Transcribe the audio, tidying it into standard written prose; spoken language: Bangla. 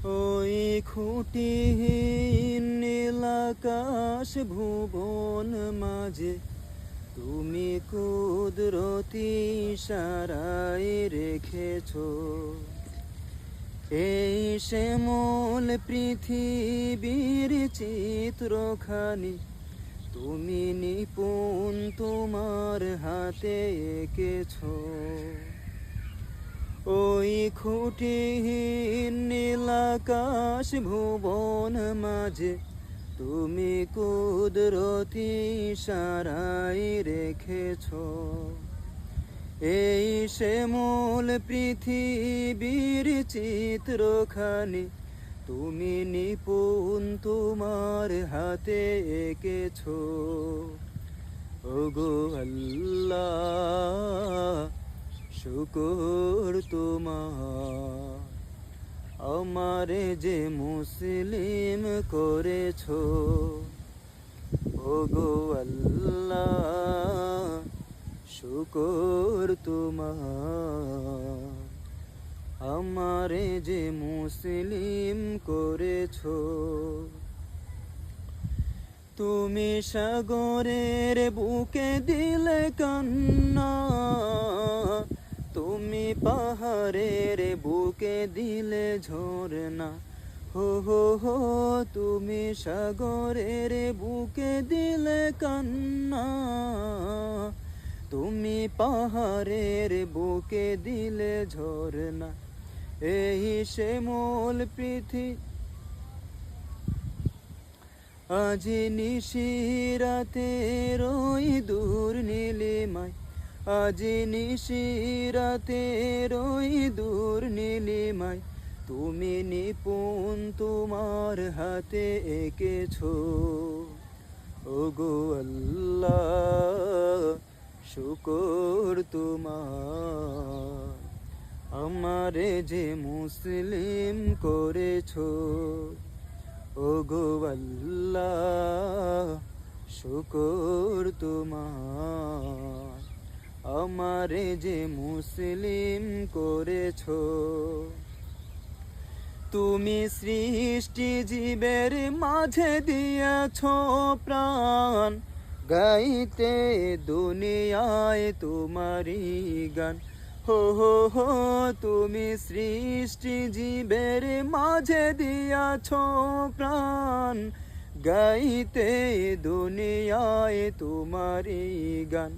ওই খুঁটিহীন নীলাকাশ ভুবন মাঝে তুমি কুদরতি ইশারায় রেখেছো এই শ্যামল পৃথিবীর চিত্রখানি তুমি নিপুণ তোমার হাতে এঁকেছো ওই খুঁটিহীন নীলাকাশ ভুবন মাঝে তুমি কুদরতি ইশারায় রেখেছো এই শ্যামল পৃথিবীর চিত্রখানি তুমি নিপুণ তোমার হাতে এঁকেছো ওগো আল্লাহ শুকর তোমার আমারে যে মুসলিম করেছো ওগো আল্লাহ শুকর তোমার আমারে যে মুসলিম করেছো তুমি সাগরের বুকে দিলে কান্না তুমি পাহাড়ের বুকে দিলে ঝরনা হো হো হো তুমি সাগরের বুকে দিলে কান্না তুমি পাহাড়ের বুকে দিলে ঝরনা এই শ্যামল পৃথিবী আজ নিশিরাতে রই দূর নীলিমায় আজ নিশিরাতে রই দূর নীলিমায় তুমি নিপুণ তোমার হাতে এঁকেছো ওগো আল্লাহ শুকর তোমার আমারে যে মুসলিম করেছো ওগো আল্লাহ শুকর তোমার আমারে যে মুসলিম করেছো তুমি সৃষ্টি জীবের মাঝে দিয়েছো প্রাণ গাইতে দুনিয়ায় তোমারই গান হো হো হো তুমি সৃষ্টি জীবের মাঝে দিয়াছো প্রাণ গাইতে দুনিয়ায় তোমারই গান।